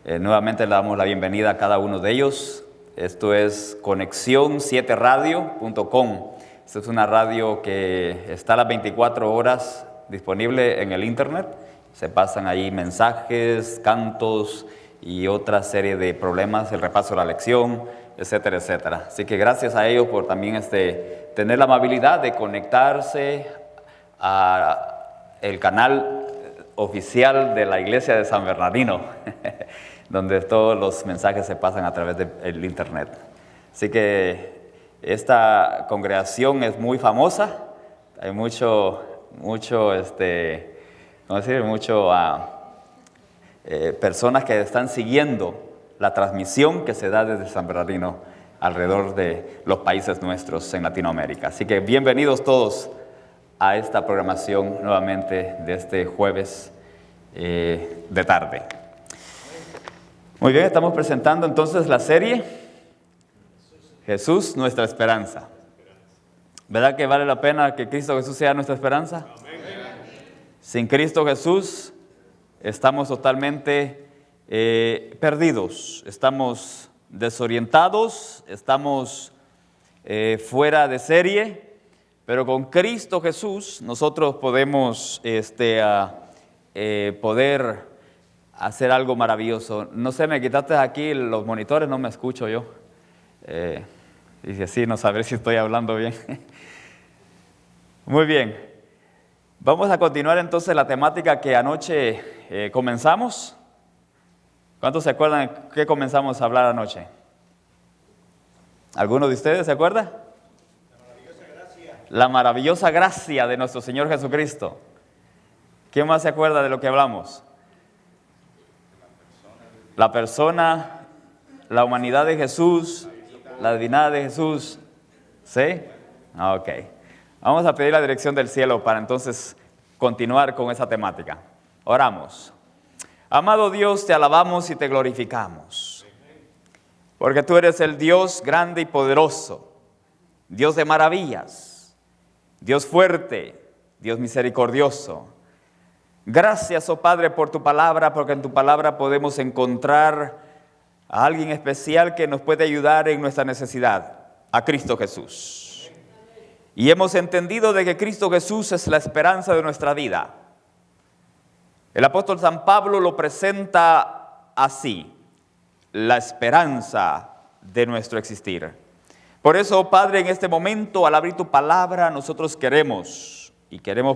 Nuevamente le damos la bienvenida a cada uno de ellos. Esto es Conexión7radio.com. Esta es una radio que está a las 24 horas disponible en el internet. Se pasan ahí mensajes, cantos y otra serie de problemas, el repaso de la lección, etcétera, etcétera. Así que gracias a ellos por también tener la amabilidad de conectarse a el canal oficial de la Iglesia de San Bernardino, donde todos los mensajes se pasan a través del internet. Así que esta congregación es muy famosa, hay personas que están siguiendo la transmisión que se da desde San Bernardino alrededor de los países nuestros en Latinoamérica. Así que bienvenidos todos a esta programación nuevamente de este jueves de tarde. Muy bien, estamos presentando entonces la serie Jesús, nuestra esperanza. ¿Verdad que vale la pena que Cristo Jesús sea nuestra esperanza? Amén. Sin Cristo Jesús estamos totalmente perdidos, estamos desorientados, estamos fuera de serie, pero con Cristo Jesús nosotros podemos poder hacer algo maravilloso. No sé, me quitaste aquí los monitores, no me escucho yo. Y si así, no sabré si estoy hablando bien. Muy bien. Vamos a continuar entonces la temática que anoche comenzamos. ¿Cuántos se acuerdan qué comenzamos a hablar anoche? ¿Alguno de ustedes se acuerda? La maravillosa gracia de nuestro Señor Jesucristo. ¿Quién más se acuerda de lo que hablamos? La persona, la humanidad de Jesús, la divinidad de Jesús. ¿Sí? Ok. Vamos a pedir la dirección del cielo para entonces continuar con esa temática. Oramos. Amado Dios, te alabamos y te glorificamos, porque tú eres el Dios grande y poderoso, Dios de maravillas, Dios fuerte, Dios misericordioso. Gracias, oh Padre, por tu palabra, porque en tu palabra podemos encontrar a alguien especial que nos puede ayudar en nuestra necesidad, a Cristo Jesús. Y hemos entendido de que Cristo Jesús es la esperanza de nuestra vida. El apóstol San Pablo lo presenta así: la esperanza de nuestro existir. Por eso, oh Padre, en este momento, al abrir tu palabra, nosotros queremos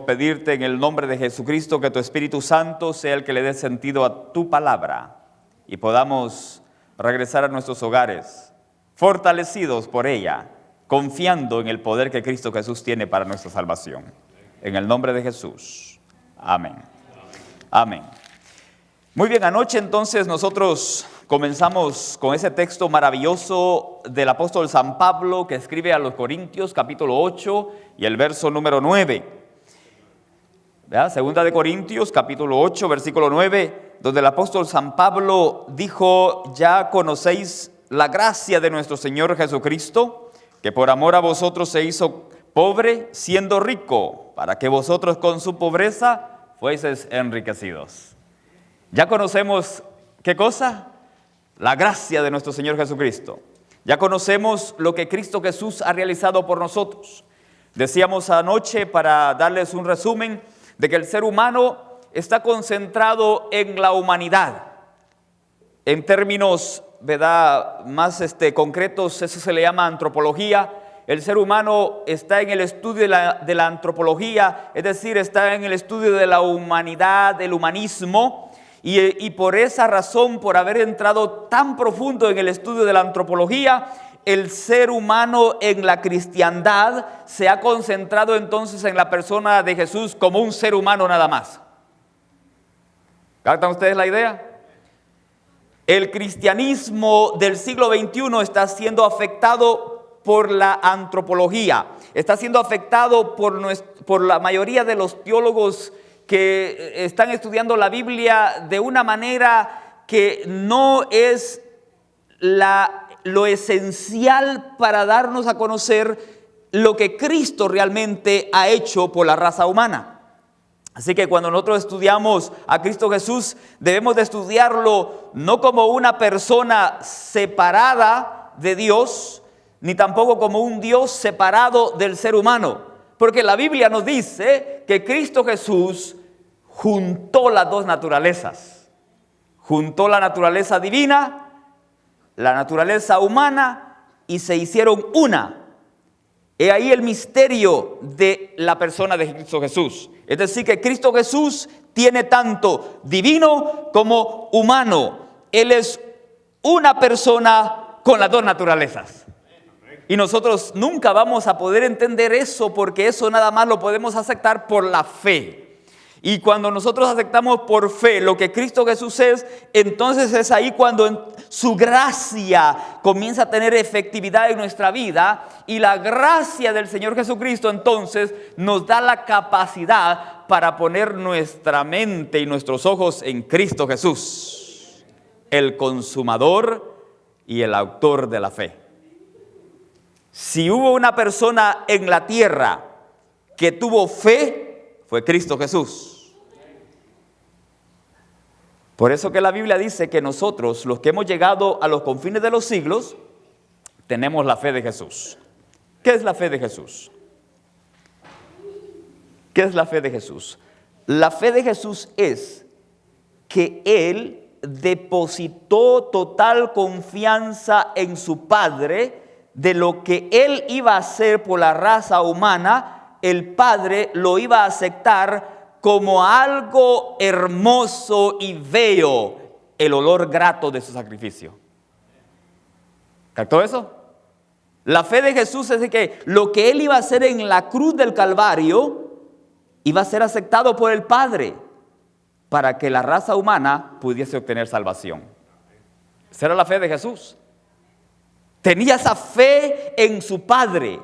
pedirte en el nombre de Jesucristo que tu Espíritu Santo sea el que le dé sentido a tu palabra y podamos regresar a nuestros hogares fortalecidos por ella, confiando en el poder que Cristo Jesús tiene para nuestra salvación. En el nombre de Jesús. Amén. Amén. Muy bien, anoche entonces nosotros comenzamos con ese texto maravilloso del apóstol San Pablo que escribe a los Corintios, capítulo 8 y el verso número 9. ¿Verdad? Segunda de Corintios, capítulo 8, versículo 9, donde el apóstol San Pablo dijo: ya conocéis la gracia de nuestro Señor Jesucristo, que por amor a vosotros se hizo pobre siendo rico, para que vosotros con su pobreza fueseis enriquecidos. Ya conocemos, ¿qué cosa? La gracia de nuestro Señor Jesucristo. Ya conocemos lo que Cristo Jesús ha realizado por nosotros. Decíamos anoche, para darles un resumen, de que el ser humano está concentrado en la humanidad. En términos, ¿verdad?, más concretos, eso se le llama antropología. El ser humano está en el estudio de la antropología, es decir, está en el estudio de la humanidad, del humanismo, y por esa razón, por haber entrado tan profundo en el estudio de la antropología, el ser humano en la cristiandad se ha concentrado entonces en la persona de Jesús como un ser humano nada más. ¿Captan ustedes la idea? El cristianismo del siglo XXI está siendo afectado por la antropología, está siendo afectado por la mayoría de los teólogos que están estudiando la Biblia de una manera que no es lo esencial para darnos a conocer lo que Cristo realmente ha hecho por la raza humana. Así que cuando nosotros estudiamos a Cristo Jesús, debemos de estudiarlo no como una persona separada de Dios, ni tampoco como un Dios separado del ser humano. Porque la Biblia nos dice que Cristo Jesús juntó las dos naturalezas. Juntó la naturaleza divina, la naturaleza humana, y se hicieron una. He ahí el misterio de la persona de Cristo Jesús. Es decir, que Cristo Jesús tiene tanto divino como humano. Él es una persona con las dos naturalezas. Y nosotros nunca vamos a poder entender eso, porque eso nada más lo podemos aceptar por la fe. Y cuando nosotros aceptamos por fe lo que Cristo Jesús es, entonces es ahí cuando su gracia comienza a tener efectividad en nuestra vida. Y la gracia del Señor Jesucristo entonces nos da la capacidad para poner nuestra mente y nuestros ojos en Cristo Jesús, el consumador y el autor de la fe. Si hubo una persona en la tierra que tuvo fe, fue Cristo Jesús. Por eso que la Biblia dice que nosotros, los que hemos llegado a los confines de los siglos, tenemos la fe de Jesús. ¿Qué es la fe de Jesús? ¿Qué es la fe de Jesús? La fe de Jesús es que Él depositó total confianza en su Padre, de lo que Él iba a hacer por la raza humana. El Padre lo iba a aceptar como algo hermoso y bello, el olor grato de su sacrificio. ¿Captó eso? La fe de Jesús es de que lo que Él iba a hacer en la cruz del Calvario iba a ser aceptado por el Padre para que la raza humana pudiese obtener salvación. Esa era la fe de Jesús. Tenía esa fe en su Padre.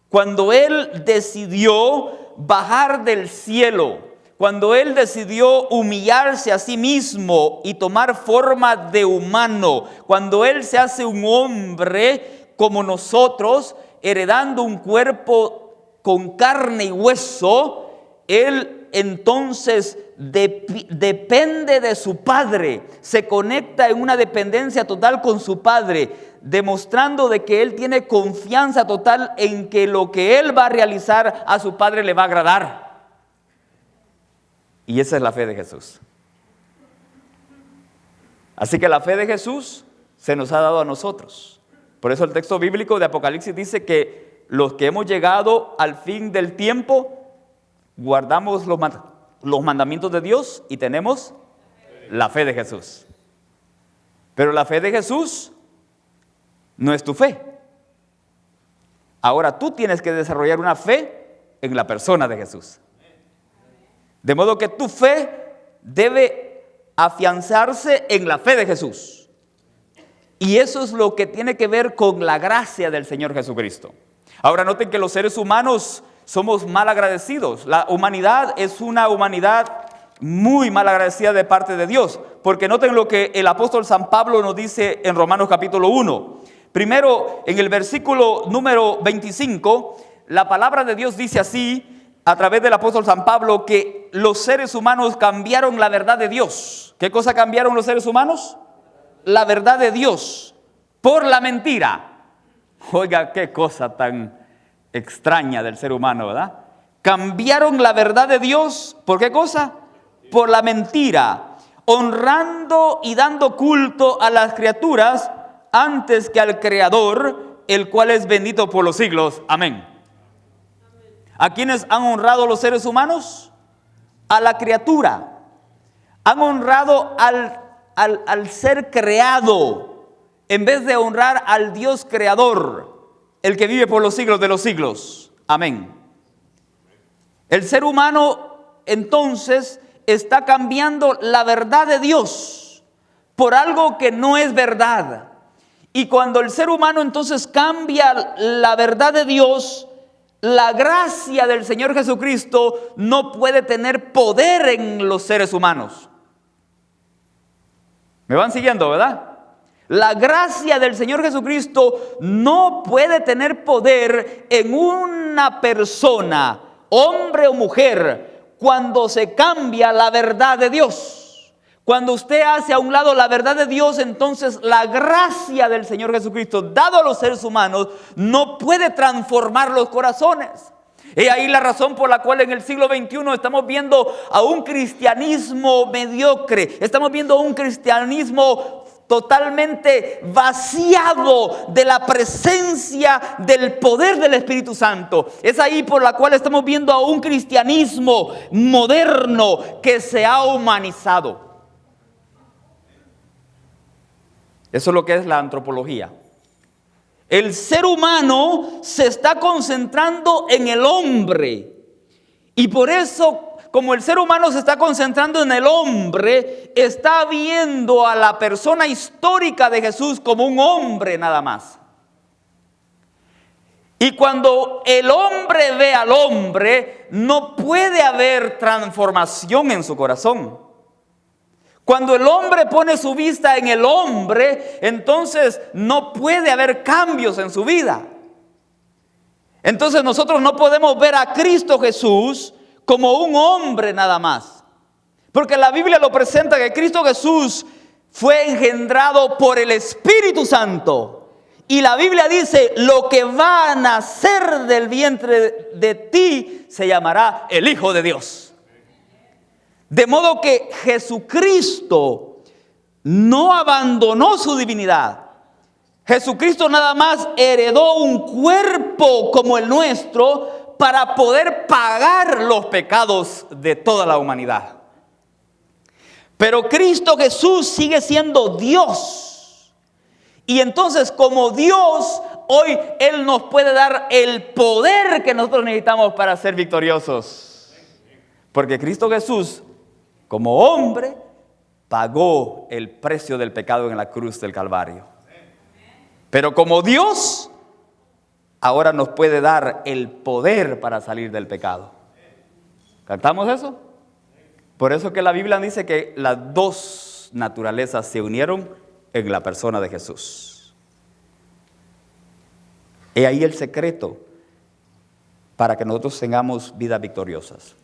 Cuando Él decidió bajar del cielo, cuando Él decidió humillarse a sí mismo y tomar forma de humano, cuando Él se hace un hombre como nosotros, heredando un cuerpo con carne y hueso, Él entonces depende de su Padre, se conecta en una dependencia total con su Padre, demostrando de que Él tiene confianza total en que lo que Él va a realizar a su Padre le va a agradar. Y esa es la fe de Jesús. Así que la fe de Jesús se nos ha dado a nosotros. Por eso el texto bíblico de Apocalipsis dice que los que hemos llegado al fin del tiempo, guardamos los mandamientos de Dios y tenemos la fe de Jesús. Pero la fe de Jesús no es tu fe. Ahora tú tienes que desarrollar una fe en la persona de Jesús. De modo que tu fe debe afianzarse en la fe de Jesús. Y eso es lo que tiene que ver con la gracia del Señor Jesucristo. Ahora noten que los seres humanos somos mal agradecidos. La humanidad es una humanidad muy mal agradecida de parte de Dios. Porque noten lo que el apóstol San Pablo nos dice en Romanos capítulo 1. Primero, en el versículo número 25, la palabra de Dios dice así, a través del apóstol San Pablo, que los seres humanos cambiaron la verdad de Dios. ¿Qué cosa cambiaron los seres humanos? La verdad de Dios por la mentira. Oiga, qué cosa tan extraña del ser humano, ¿verdad? Cambiaron la verdad de Dios, ¿por qué cosa? Por la mentira, honrando y dando culto a las criaturas antes que al Creador, el cual es bendito por los siglos. Amén. ¿A quiénes han honrado los seres humanos? A la criatura. Han honrado al ser creado, en vez de honrar al Dios creador, el que vive por los siglos de los siglos. Amén. El ser humano entonces está cambiando la verdad de Dios por algo que no es verdad. Y cuando el ser humano entonces cambia la verdad de Dios, la gracia del Señor Jesucristo no puede tener poder en los seres humanos. ¿Me van siguiendo, verdad? La gracia del Señor Jesucristo no puede tener poder en una persona, hombre o mujer, cuando se cambia la verdad de Dios. Cuando usted hace a un lado la verdad de Dios, entonces la gracia del Señor Jesucristo, dado a los seres humanos, no puede transformar los corazones. Y ahí la razón por la cual en el siglo XXI estamos viendo a un cristianismo mediocre, estamos viendo un cristianismo totalmente vaciado de la presencia del poder del Espíritu Santo. Es ahí por la cual estamos viendo a un cristianismo moderno que se ha humanizado. Eso es lo que es la antropología. El ser humano se está concentrando en el hombre. Y por eso, como el ser humano se está concentrando en el hombre, está viendo a la persona histórica de Jesús como un hombre nada más. Y cuando el hombre ve al hombre, no puede haber transformación en su corazón. Cuando el hombre pone su vista en el hombre, entonces no puede haber cambios en su vida. Entonces nosotros no podemos ver a Cristo Jesús como un hombre nada más. Porque la Biblia lo presenta que Cristo Jesús fue engendrado por el Espíritu Santo. Y la Biblia dice, lo que va a nacer del vientre de ti se llamará el Hijo de Dios. De modo que Jesucristo no abandonó su divinidad. Jesucristo nada más heredó un cuerpo como el nuestro para poder pagar los pecados de toda la humanidad. Pero Cristo Jesús sigue siendo Dios. Y entonces como Dios, hoy Él nos puede dar el poder que nosotros necesitamos para ser victoriosos. Porque Cristo Jesús, como hombre, pagó el precio del pecado en la cruz del Calvario. Pero como Dios, ahora nos puede dar el poder para salir del pecado. ¿Captamos eso? Por eso que la Biblia dice que las dos naturalezas se unieron en la persona de Jesús. He ahí el secreto para que nosotros tengamos vidas victoriosas.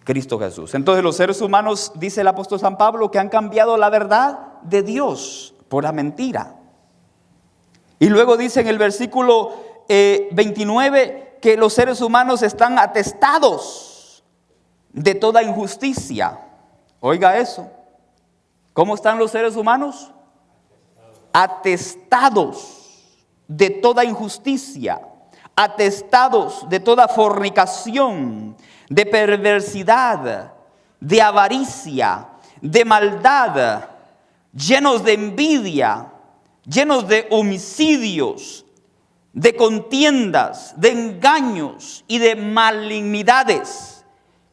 Cristo Jesús. Entonces los seres humanos, dice el apóstol San Pablo, que han cambiado la verdad de Dios por la mentira. Y luego dice en el versículo 29 que los seres humanos están atestados de toda injusticia. Oiga eso. ¿Cómo están los seres humanos? Atestados de toda injusticia, atestados de toda fornicación, de perversidad, de avaricia, de maldad, llenos de envidia, llenos de homicidios, de contiendas, de engaños y de malignidades.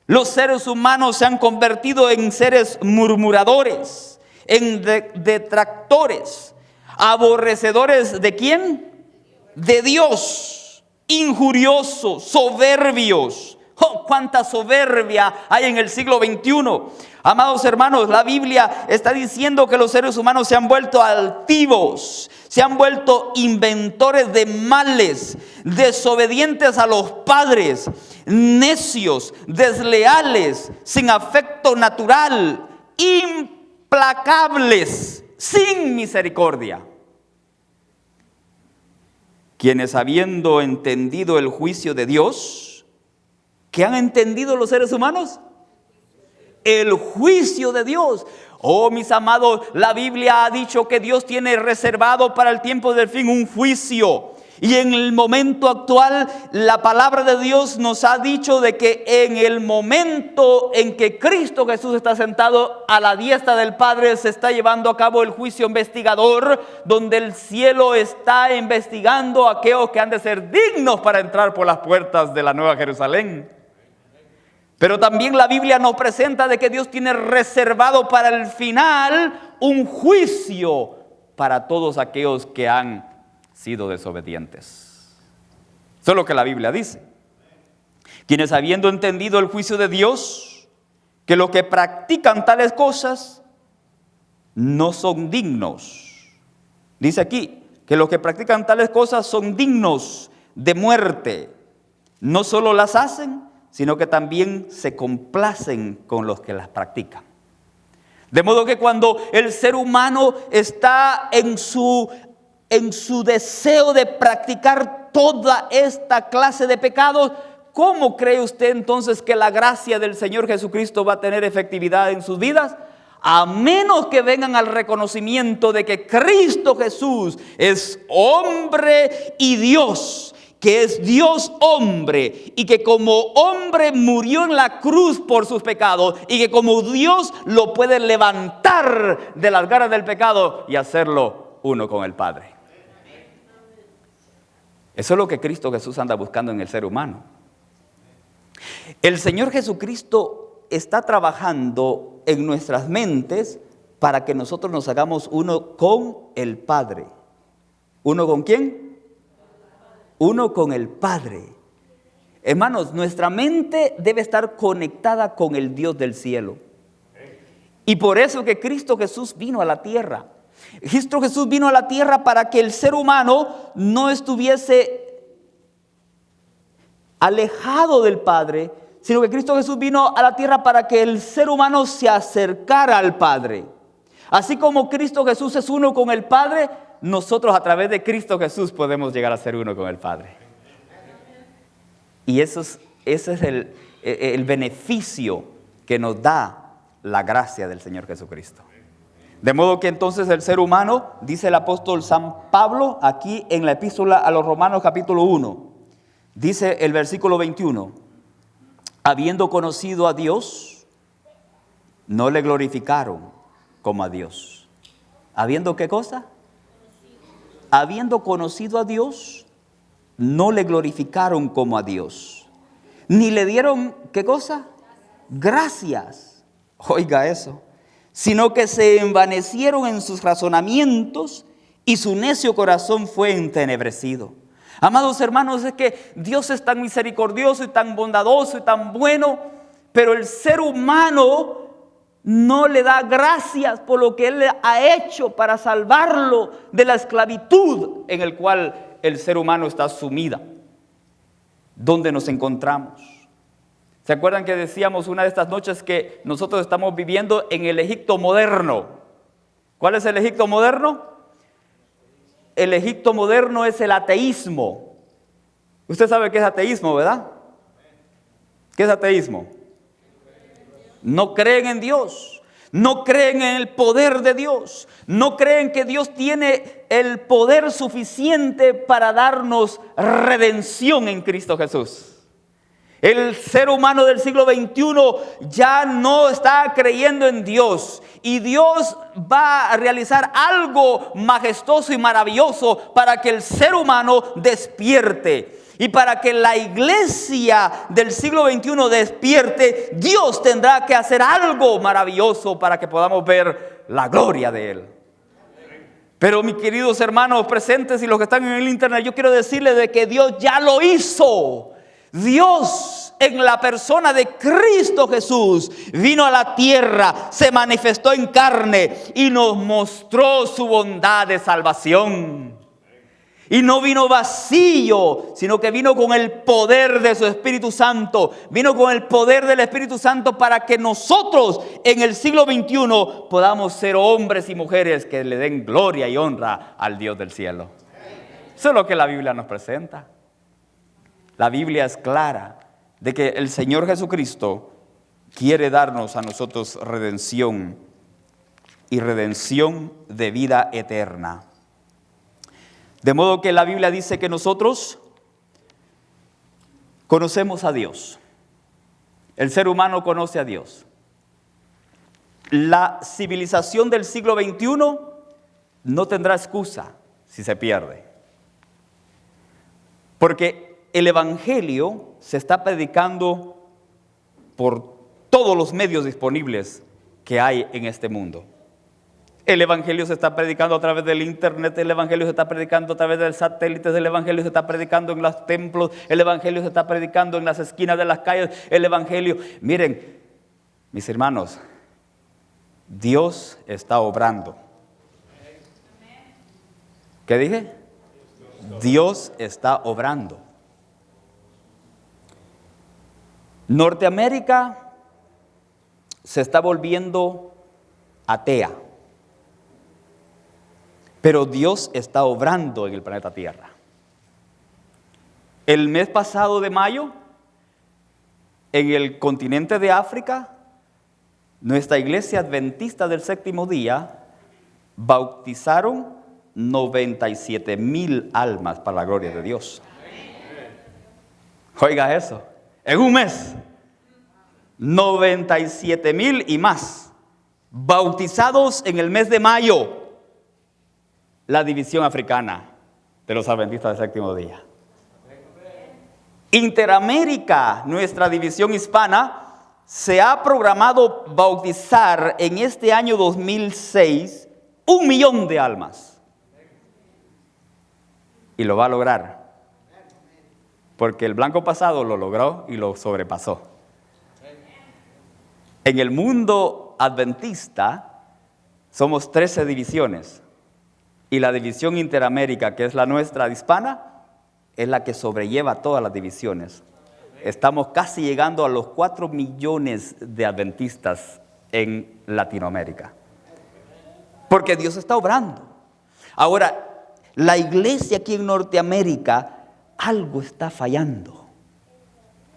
Los seres humanos se han convertido en seres murmuradores, en detractores, aborrecedores ¿de quién? De Dios, injuriosos, soberbios. Oh, cuánta soberbia hay en el siglo XXI. Amados hermanos, la Biblia está diciendo que los seres humanos se han vuelto altivos, se han vuelto inventores de males, desobedientes a los padres, necios, desleales, sin afecto natural, implacables, sin misericordia. Quienes habiendo entendido el juicio de Dios, ¿qué han entendido los seres humanos? El juicio de Dios. Oh, mis amados, la Biblia ha dicho que Dios tiene reservado para el tiempo del fin un juicio. Y en el momento actual, la palabra de Dios nos ha dicho de que en el momento en que Cristo Jesús está sentado a la diestra del Padre, se está llevando a cabo el juicio investigador, donde el cielo está investigando a aquellos que han de ser dignos para entrar por las puertas de la Nueva Jerusalén. Pero también la Biblia nos presenta de que Dios tiene reservado para el final un juicio para todos aquellos que han sido desobedientes. Eso es lo que la Biblia dice. Quienes habiendo entendido el juicio de Dios, que los que practican tales cosas no son dignos. Dice aquí que los que practican tales cosas son dignos de muerte. No solo las hacen, sino que también se complacen con los que las practican. De modo que cuando el ser humano está en su deseo de practicar toda esta clase de pecados, ¿cómo cree usted entonces que la gracia del Señor Jesucristo va a tener efectividad en sus vidas? A menos que vengan al reconocimiento de que Cristo Jesús es hombre y Dios, que es Dios hombre, y que como hombre murió en la cruz por sus pecados, y que como Dios lo puede levantar de las garras del pecado y hacerlo uno con el Padre. Eso es lo que Cristo Jesús anda buscando en el ser humano. El Señor Jesucristo está trabajando en nuestras mentes para que nosotros nos hagamos uno con el Padre. ¿Uno con quién? Uno con el Padre. Hermanos, nuestra mente debe estar conectada con el Dios del cielo. Y por eso que Cristo Jesús vino a la tierra. Cristo Jesús vino a la tierra para que el ser humano no estuviese alejado del Padre, sino que Cristo Jesús vino a la tierra para que el ser humano se acercara al Padre. Así como Cristo Jesús es uno con el Padre, nosotros a través de Cristo Jesús podemos llegar a ser uno con el Padre. Y ese es el beneficio que nos da la gracia del Señor Jesucristo. De modo que entonces el ser humano, dice el apóstol San Pablo aquí en la epístola a los Romanos capítulo 1, dice el versículo 21, habiendo conocido a Dios, no le glorificaron como a Dios. ¿Habiendo qué cosa? Habiendo conocido a Dios, no le glorificaron como a Dios. Ni le dieron, ¿qué cosa? Gracias. Oiga eso. Sino que se envanecieron en sus razonamientos y su necio corazón fue entenebrecido. Amados hermanos, es que Dios es tan misericordioso y tan bondadoso y tan bueno, pero el ser humano no le da gracias por lo que Él ha hecho para salvarlo de la esclavitud en el cual el ser humano está sumida. ¿Dónde nos encontramos? ¿Se acuerdan que decíamos una de estas noches que nosotros estamos viviendo en el Egipto moderno? ¿Cuál es el Egipto moderno? El Egipto moderno es el ateísmo. Usted sabe qué es ateísmo, ¿verdad? ¿Qué es ateísmo? No creen en Dios, no creen en el poder de Dios, no creen que Dios tiene el poder suficiente para darnos redención en Cristo Jesús. El ser humano del siglo XXI ya no está creyendo en Dios, y Dios va a realizar algo majestuoso y maravilloso para que el ser humano despierte. Y para que la iglesia del siglo XXI despierte, Dios tendrá que hacer algo maravilloso para que podamos ver la gloria de Él. Pero mis queridos hermanos presentes y los que están en el internet, yo quiero decirles de que Dios ya lo hizo. Dios, en la persona de Cristo Jesús, vino a la tierra, se manifestó en carne y nos mostró su bondad de salvación. Y no vino vacío, sino que vino con el poder de su Espíritu Santo. Vino con el poder del Espíritu Santo para que nosotros en el siglo XXI podamos ser hombres y mujeres que le den gloria y honra al Dios del cielo. Eso es lo que la Biblia nos presenta. La Biblia es clara de que el Señor Jesucristo quiere darnos a nosotros redención y redención de vida eterna. De modo que la Biblia dice que nosotros conocemos a Dios. El ser humano conoce a Dios. La civilización del siglo XXI no tendrá excusa si se pierde. Porque el Evangelio se está predicando por todos los medios disponibles que hay en este mundo. El Evangelio se está predicando a través del internet, el Evangelio se está predicando a través de satélites, el Evangelio se está predicando en los templos, el Evangelio se está predicando en las esquinas de las calles, el Evangelio. Miren, mis hermanos, Dios está obrando. ¿Qué dije? Dios está obrando. Norteamérica se está volviendo atea, pero Dios está obrando en el planeta Tierra. El mes pasado de mayo, en el continente de África, nuestra iglesia adventista del séptimo día bautizaron 97,000 almas para la gloria de Dios. Oiga eso, en un mes, 97,000 y más bautizados en el mes de mayo, la división africana de los adventistas del séptimo día. Interamérica, nuestra división hispana, se ha programado bautizar en este año 2006 1,000,000 de almas. Y lo va a lograr. Porque el blanco pasado lo logró y lo sobrepasó. En el mundo adventista somos 13 divisiones. Y la división Interamérica, que es la nuestra hispana, es la que sobrelleva todas las divisiones. Estamos casi llegando a los 4 millones de adventistas en Latinoamérica. Porque Dios está obrando. Ahora, la iglesia aquí en Norteamérica, algo está fallando.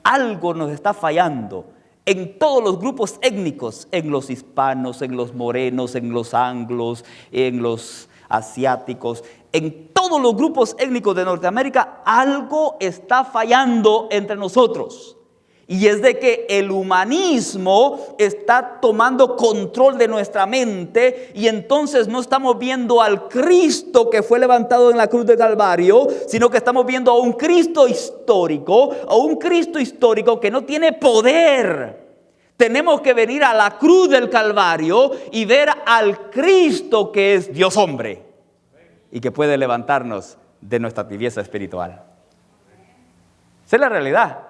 Algo nos está fallando en todos los grupos étnicos, en los hispanos, en los morenos, en los anglos, en los asiáticos, en todos los grupos étnicos de Norteamérica, algo está fallando entre nosotros. Y es de que el humanismo está tomando control de nuestra mente y entonces no estamos viendo al Cristo que fue levantado en la cruz del Calvario, sino que estamos viendo a un Cristo histórico, que no tiene poder. Tenemos que venir a la cruz del Calvario y ver al Cristo que es Dios hombre y que puede levantarnos de nuestra tibieza espiritual. Esa es la realidad.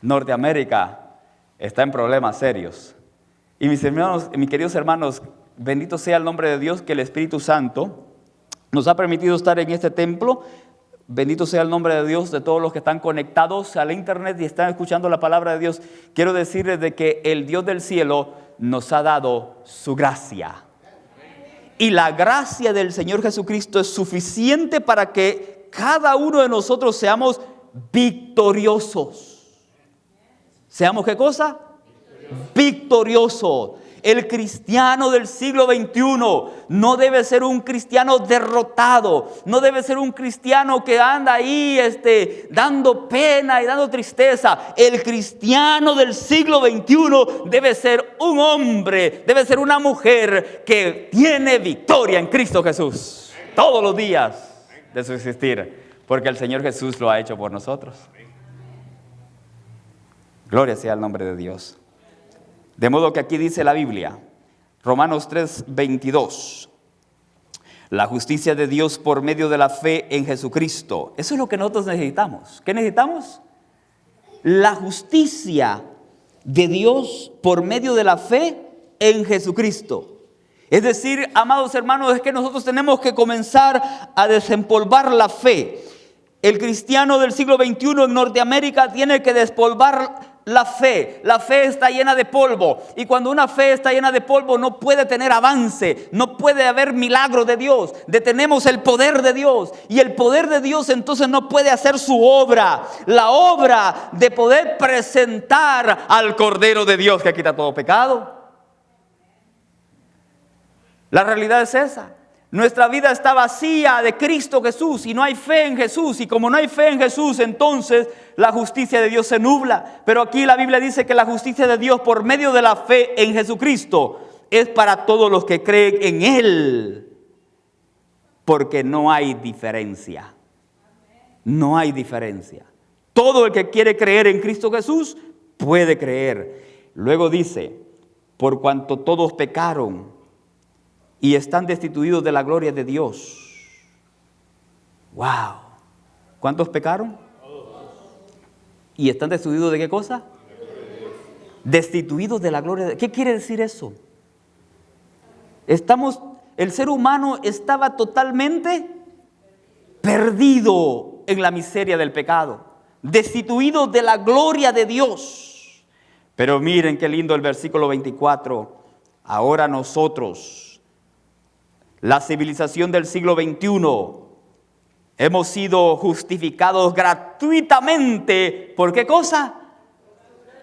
Norteamérica está en problemas serios. Y mis hermanos, mis queridos hermanos, bendito sea el nombre de Dios, que el Espíritu Santo nos ha permitido estar en este templo. Bendito sea el nombre de Dios, de todos los que están conectados al internet y están escuchando la palabra de Dios. Quiero decirles de que el Dios del cielo nos ha dado su gracia. Y la gracia del Señor Jesucristo es suficiente para que cada uno de nosotros seamos victoriosos. ¿Seamos qué cosa? Victoriosos. El cristiano del siglo XXI no debe ser un cristiano derrotado, no debe ser un cristiano que anda ahí dando pena y dando tristeza. El cristiano del siglo XXI debe ser un hombre, debe ser una mujer que tiene victoria en Cristo Jesús todos los días de su existir, porque el Señor Jesús lo ha hecho por nosotros. Gloria sea el nombre de Dios. De modo que aquí dice la Biblia, Romanos 3:22, la justicia de Dios por medio de la fe en Jesucristo. Eso es lo que nosotros necesitamos. ¿Qué necesitamos? La justicia de Dios por medio de la fe en Jesucristo. Es decir, amados hermanos, es que nosotros tenemos que comenzar a desempolvar la fe. El cristiano del siglo XXI en Norteamérica tiene que despolvar la fe. La fe está llena de polvo. Y cuando una fe está llena de polvo no puede tener avance. No puede haber milagro de Dios. Detenemos el poder de Dios. Y el poder de Dios entonces no puede hacer su obra. La obra de poder presentar al Cordero de Dios que quita todo pecado. La realidad es esa. Nuestra vida está vacía de Cristo Jesús y no hay fe en Jesús. Y como no hay fe en Jesús, entonces la justicia de Dios se nubla. Pero aquí la Biblia dice que la justicia de Dios por medio de la fe en Jesucristo es para todos los que creen en Él. Porque no hay diferencia. No hay diferencia. Todo el que quiere creer en Cristo Jesús puede creer. Luego dice, por cuanto todos pecaron y están destituidos de la gloria de Dios. ¡Wow! ¿Cuántos pecaron? ¿Y están destituidos de qué cosa? Destituidos de la gloria de Dios. ¿Qué quiere decir eso? El ser humano estaba totalmente perdido en la miseria del pecado, destituido de la gloria de Dios. Pero miren qué lindo el versículo 24. Ahora nosotros, la civilización del siglo XXI, hemos sido justificados gratuitamente. ¿Por qué cosa?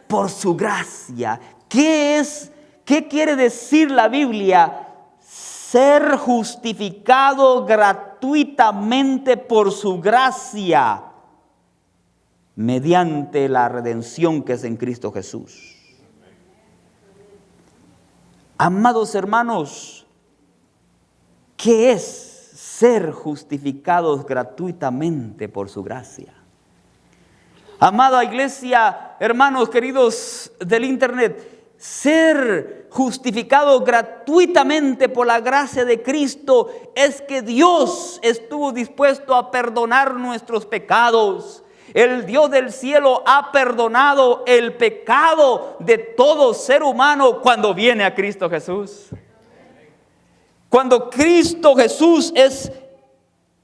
Por su gracia. ¿Qué quiere decir la Biblia? Ser justificado gratuitamente por su gracia, mediante la redención que es en Cristo Jesús. Amados hermanos, ¿qué es ser justificados gratuitamente por su gracia? Amada iglesia, hermanos queridos del internet, ser justificado gratuitamente por la gracia de Cristo es que Dios estuvo dispuesto a perdonar nuestros pecados. El Dios del cielo ha perdonado el pecado de todo ser humano cuando viene a Cristo Jesús. Cuando Cristo Jesús es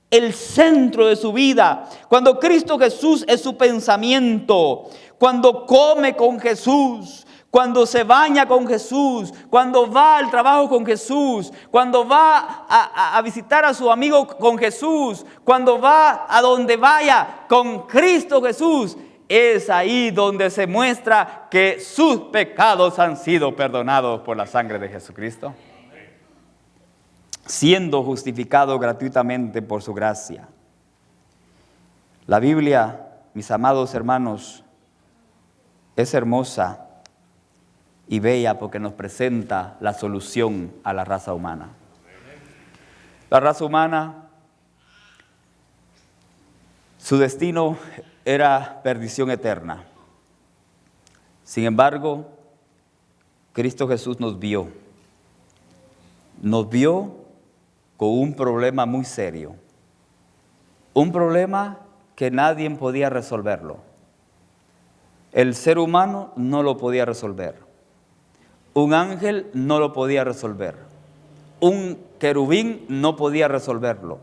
el centro de su vida, cuando Cristo Jesús es su pensamiento, cuando come con Jesús, cuando se baña con Jesús, cuando va al trabajo con Jesús, cuando va a visitar a su amigo con Jesús, cuando va a donde vaya con Cristo Jesús, es ahí donde se muestra que sus pecados han sido perdonados por la sangre de Jesucristo, siendo justificado gratuitamente por su gracia. La Biblia, mis amados hermanos, es hermosa y bella porque nos presenta la solución a la raza humana. La raza humana, su destino era perdición eterna. Sin embargo, Cristo Jesús nos vio con un problema muy serio, un problema que nadie podía resolverlo. El ser humano no lo podía resolver. Un ángel no lo podía resolver. Un querubín no podía resolverlo.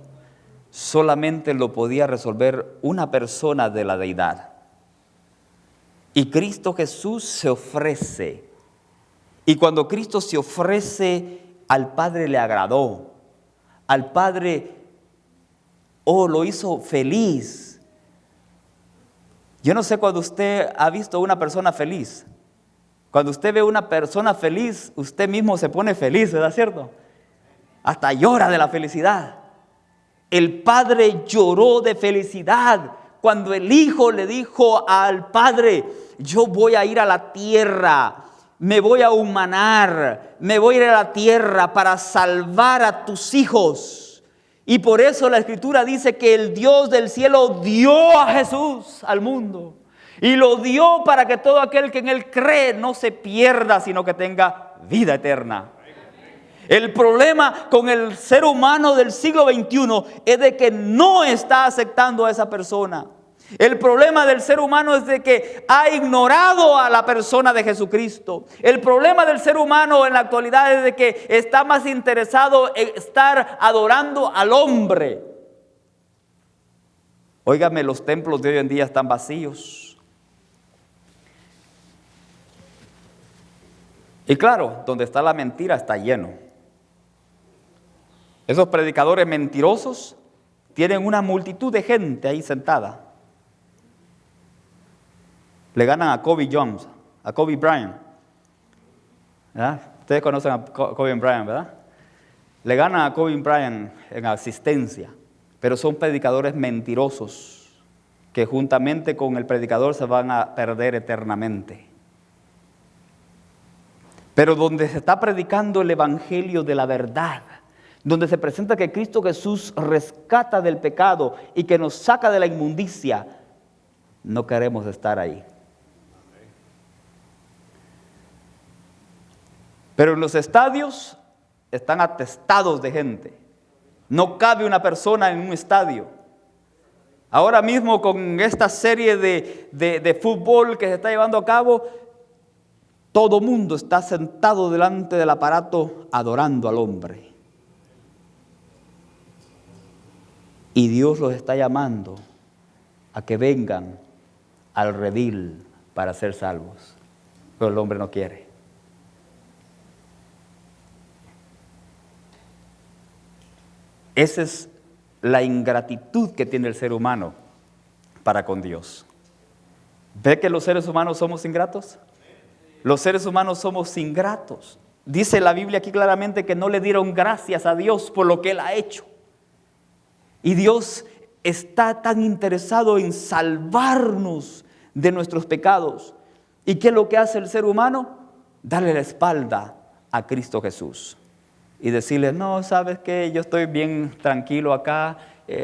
Solamente lo podía resolver una persona de la deidad. Y Cristo Jesús se ofrece. Y cuando Cristo se ofrece, al Padre le agradó. Al Padre, lo hizo feliz. Yo no sé cuando usted ha visto una persona feliz. Cuando usted ve una persona feliz, usted mismo se pone feliz, ¿verdad cierto? Hasta llora de la felicidad. El Padre lloró de felicidad cuando el Hijo le dijo al Padre: yo voy a ir a la tierra, me voy a humanar, me voy a ir a la tierra para salvar a tus hijos. Y por eso la Escritura dice que el Dios del cielo dio a Jesús al mundo. Y lo dio para que todo aquel que en Él cree no se pierda, sino que tenga vida eterna. El problema con el ser humano del siglo XXI es de que no está aceptando a esa persona. El problema del ser humano es de que ha ignorado a la persona de Jesucristo. El problema del ser humano en la actualidad es de que está más interesado en estar adorando al hombre. Óigame, los templos de hoy en día están vacíos. Y claro, donde está la mentira está lleno. Esos predicadores mentirosos tienen una multitud de gente ahí sentada. Le ganan a Kobe Jones, a Kobe Bryant. ¿Verdad? Ustedes conocen a Kobe Bryant, ¿verdad? Le ganan a Kobe Bryant en asistencia, pero son predicadores mentirosos que juntamente con el predicador se van a perder eternamente. Pero donde se está predicando el evangelio de la verdad, donde se presenta que Cristo Jesús rescata del pecado y que nos saca de la inmundicia, no queremos estar ahí. Pero en los estadios están atestados de gente. No cabe una persona en un estadio. Ahora mismo con esta serie de fútbol que se está llevando a cabo, todo mundo está sentado delante del aparato adorando al hombre. Y Dios los está llamando a que vengan al redil para ser salvos. pero el hombre no quiere. Esa es la ingratitud que tiene el ser humano para con Dios. ¿Ve que los seres humanos somos ingratos? Los seres humanos somos ingratos. Dice la Biblia aquí claramente que no le dieron gracias a Dios por lo que Él ha hecho. Y Dios está tan interesado en salvarnos de nuestros pecados. ¿Y qué es lo que hace el ser humano? Darle la espalda a Cristo Jesús. Y decirle, no, ¿sabes qué? Yo estoy bien tranquilo acá.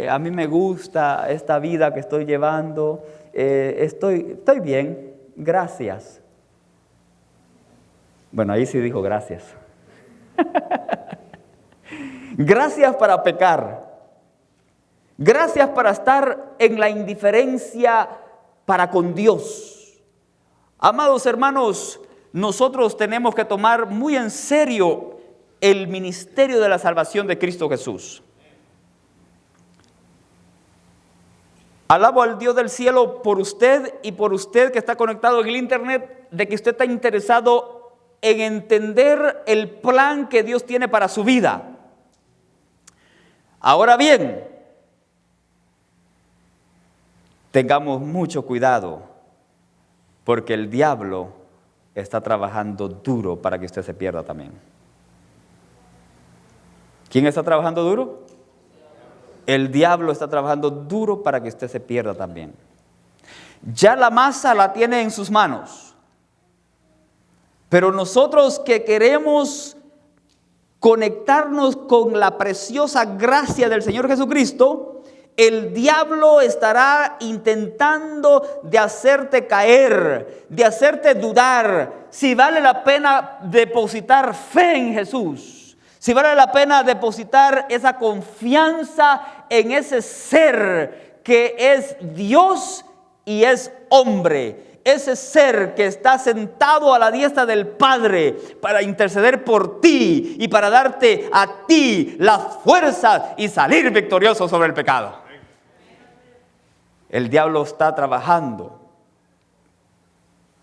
A mí me gusta esta vida que estoy llevando. Estoy bien. Gracias. Bueno, ahí sí dijo gracias. Gracias para pecar. Gracias para estar en la indiferencia para con Dios. Amados hermanos, nosotros tenemos que tomar muy en serio el ministerio de la salvación de Cristo Jesús. Alabo al Dios del cielo por usted y por usted que está conectado en el internet, de que usted está interesado en entender el plan que Dios tiene para su vida. Ahora bien, tengamos mucho cuidado, porque el diablo está trabajando duro para que usted se pierda también. ¿Quién está trabajando duro? El diablo está trabajando duro para que usted se pierda también. Ya la masa la tiene en sus manos. Pero nosotros que queremos conectarnos con la preciosa gracia del Señor Jesucristo, el diablo estará intentando de hacerte caer, de hacerte dudar si vale la pena depositar fe en Jesús. Si vale la pena depositar esa confianza en ese ser que es Dios y es hombre. Ese ser que está sentado a la diestra del Padre para interceder por ti y para darte a ti las fuerzas y salir victorioso sobre el pecado. El diablo está trabajando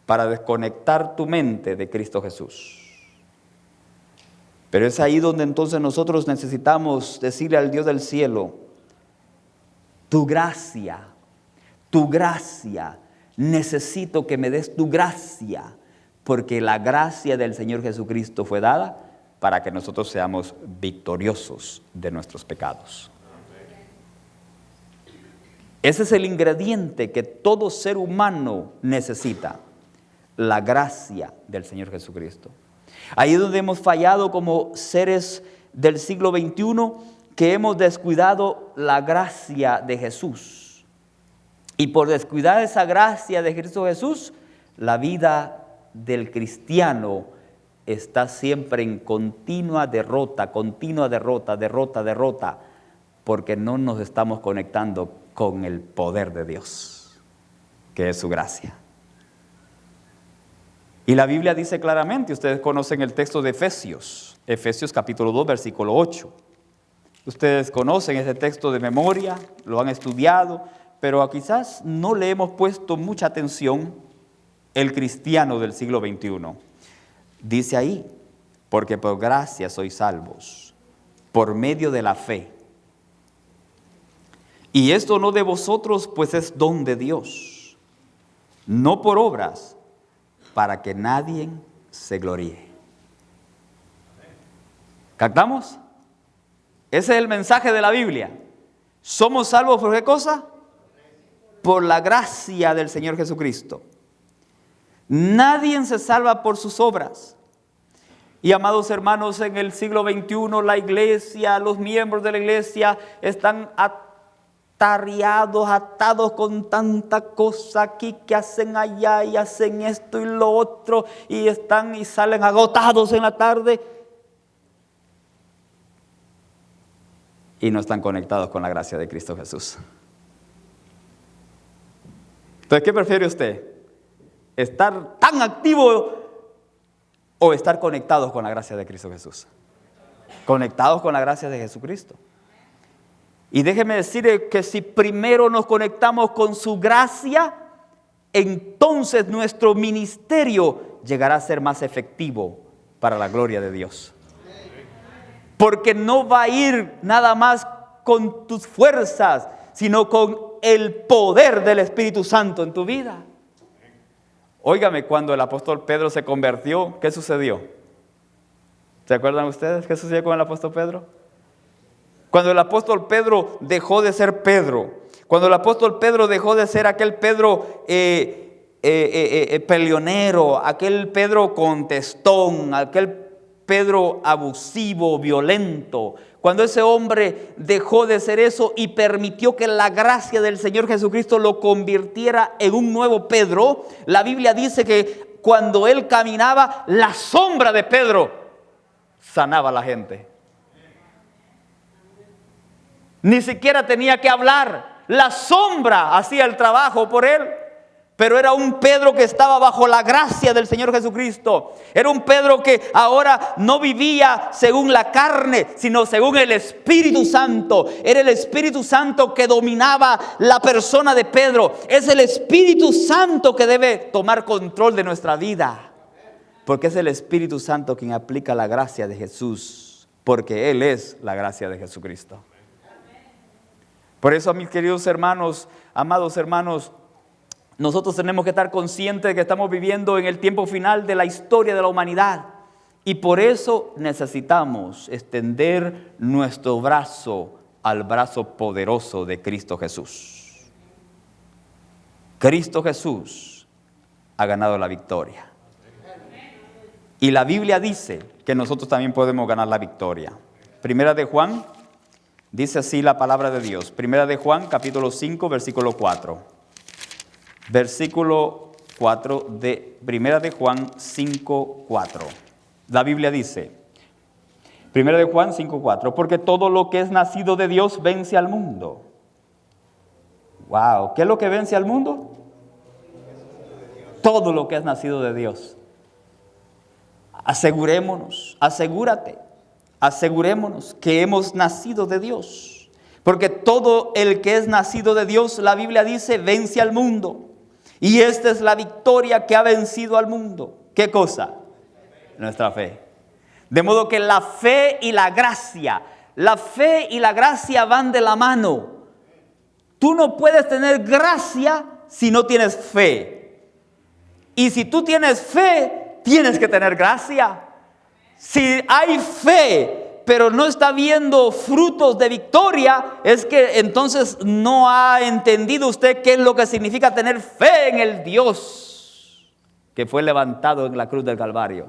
para desconectar tu mente de Cristo Jesús. Pero es ahí donde entonces nosotros necesitamos decirle al Dios del cielo, tu gracia, necesito que me des tu gracia, porque la gracia del Señor Jesucristo fue dada para que nosotros seamos victoriosos de nuestros pecados. Ese es el ingrediente que todo ser humano necesita, la gracia del Señor Jesucristo. Ahí es donde hemos fallado como seres del siglo XXI, que hemos descuidado la gracia de Jesús. Y por descuidar esa gracia de Cristo Jesús, la vida del cristiano está siempre en continua derrota, porque no nos estamos conectando con el poder de Dios, que es su gracia. Y la Biblia dice claramente, ustedes conocen el texto de Efesios capítulo 2, versículo 8. Ustedes conocen ese texto de memoria, lo han estudiado, pero quizás no le hemos puesto mucha atención el cristiano del siglo XXI. Dice ahí, porque por gracia sois salvos, por medio de la fe. Y esto no de vosotros, pues es don de Dios, no por obras, para que nadie se gloríe. ¿Captamos? Ese es el mensaje de la Biblia. ¿Somos salvos por qué cosa? Por la gracia del Señor Jesucristo. Nadie se salva por sus obras. Y amados hermanos, en el siglo XXI la iglesia, los miembros de la iglesia están atados con tanta cosa aquí que hacen allá y hacen esto y lo otro y salen agotados en la tarde y no están conectados con la gracia de Cristo Jesús. Entonces, ¿qué prefiere usted? ¿Estar tan activo o estar conectados con la gracia de Cristo Jesús? Conectados con la gracia de Jesucristo. Y déjeme decirle que si primero nos conectamos con su gracia, entonces nuestro ministerio llegará a ser más efectivo para la gloria de Dios. Porque no va a ir nada más con tus fuerzas, sino con el poder del Espíritu Santo en tu vida. Óigame, cuando el apóstol Pedro se convirtió, ¿qué sucedió? ¿Se acuerdan ustedes qué sucedió con el apóstol Pedro? Cuando el apóstol Pedro dejó de ser Pedro, cuando el apóstol Pedro dejó de ser aquel Pedro peleonero, aquel Pedro contestón, aquel Pedro abusivo, violento, cuando ese hombre dejó de ser eso y permitió que la gracia del Señor Jesucristo lo convirtiera en un nuevo Pedro, la Biblia dice que cuando él caminaba, la sombra de Pedro sanaba a la gente. Ni siquiera tenía que hablar, la sombra hacía el trabajo por él. Pero era un Pedro que estaba bajo la gracia del Señor Jesucristo. Era un Pedro que ahora no vivía según la carne, sino según el Espíritu Santo. Era el Espíritu Santo que dominaba la persona de Pedro. Es el Espíritu Santo que debe tomar control de nuestra vida. Porque es el Espíritu Santo quien aplica la gracia de Jesús. Porque Él es la gracia de Jesucristo. Por eso, mis queridos hermanos, amados hermanos, nosotros tenemos que estar conscientes de que estamos viviendo en el tiempo final de la historia de la humanidad. Y por eso necesitamos extender nuestro brazo al brazo poderoso de Cristo Jesús. Cristo Jesús ha ganado la victoria. Y la Biblia dice que nosotros también podemos ganar la victoria. Primera de Juan, dice así la palabra de Dios. Primera de Juan, capítulo 5, versículo 4. Versículo 4 de Primera de Juan 5, 4. La Biblia dice, Primera de Juan 5, 4, porque todo lo que es nacido de Dios vence al mundo. Wow, ¿qué es lo que vence al mundo? Todo lo que es nacido de Dios. Asegurémonos, asegurémonos que hemos nacido de Dios. Porque todo el que es nacido de Dios, la Biblia dice, vence al mundo. Y esta es la victoria que ha vencido al mundo. ¿Qué cosa? Nuestra fe. De modo que la fe y la gracia van de la mano. Tú no puedes tener gracia si no tienes fe. Y si tú tienes fe, tienes que tener gracia. Si hay fe, pero no está viendo frutos de victoria, es que entonces no ha entendido usted qué es lo que significa tener fe en el Dios que fue levantado en la cruz del Calvario.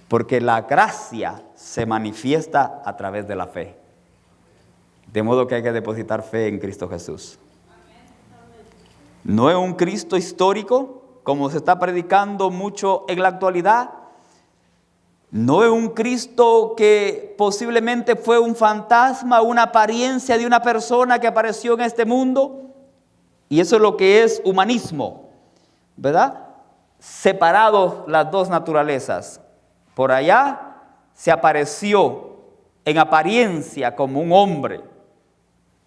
Porque la gracia se manifiesta a través de la fe. De modo que hay que depositar fe en Cristo Jesús. No es un Cristo histórico, como se está predicando mucho en la actualidad. No es un Cristo que posiblemente fue un fantasma, una apariencia de una persona que apareció en este mundo. Y eso es lo que es humanismo, ¿verdad? Separados las dos naturalezas. Por allá se apareció en apariencia como un hombre.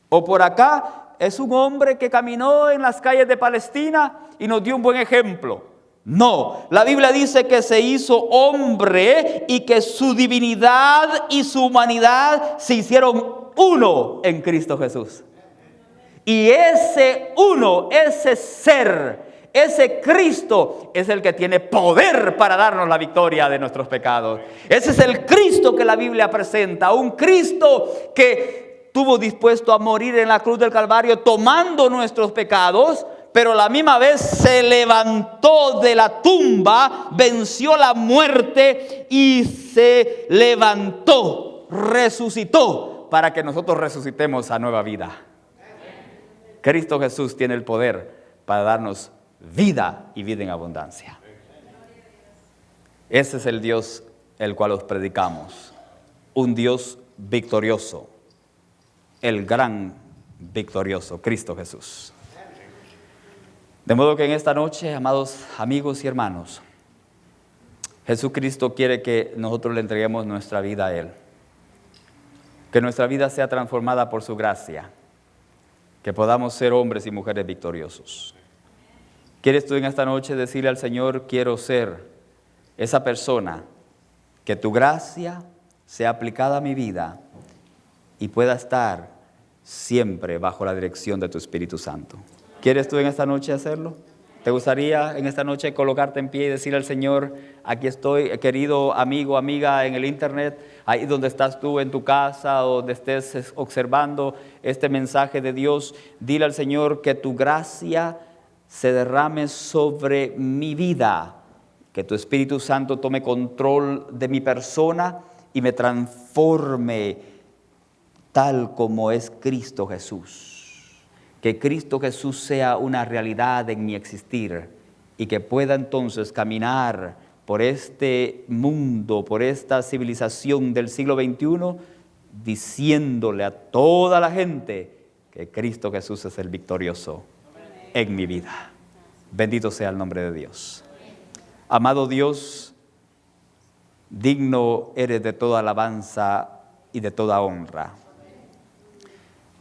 O por acá es un hombre que caminó en las calles de Palestina y nos dio un buen ejemplo. No, la Biblia dice que se hizo hombre y que su divinidad y su humanidad se hicieron uno en Cristo Jesús. Y ese uno, ese ser, ese Cristo es el que tiene poder para darnos la victoria de nuestros pecados. Ese es el Cristo que la Biblia presenta, un Cristo que estuvo dispuesto a morir en la cruz del Calvario tomando nuestros pecados, pero a la misma vez se levantó de la tumba, venció la muerte y se levantó, resucitó para que nosotros resucitemos a nueva vida. Cristo Jesús tiene el poder para darnos vida y vida en abundancia. Ese es el Dios el cual os predicamos, un Dios victorioso, el gran victorioso, Cristo Jesús. De modo que en esta noche, amados amigos y hermanos, Jesucristo quiere que nosotros le entreguemos nuestra vida a Él. Que nuestra vida sea transformada por su gracia. Que podamos ser hombres y mujeres victoriosos. ¿Quieres tú en esta noche decirle al Señor, quiero ser esa persona, que tu gracia sea aplicada a mi vida y pueda estar siempre bajo la dirección de tu Espíritu Santo? ¿Quieres tú en esta noche hacerlo? ¿Te gustaría en esta noche colocarte en pie y decirle al Señor, aquí estoy, querido amigo, amiga en el internet, ahí donde estás tú en tu casa o donde estés observando este mensaje de Dios, dile al Señor que tu gracia se derrame sobre mi vida, que tu Espíritu Santo tome control de mi persona y me transforme tal como es Cristo Jesús. Que Cristo Jesús sea una realidad en mi existir y que pueda entonces caminar por este mundo, por esta civilización del siglo XXI, diciéndole a toda la gente que Cristo Jesús es el victorioso en mi vida. Bendito sea el nombre de Dios. Amado Dios, digno eres de toda alabanza y de toda honra.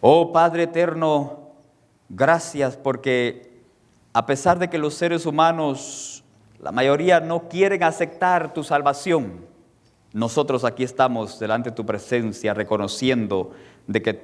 Oh Padre eterno, gracias porque a pesar de que los seres humanos, la mayoría no quieren aceptar tu salvación, nosotros aquí estamos delante de tu presencia reconociendo de que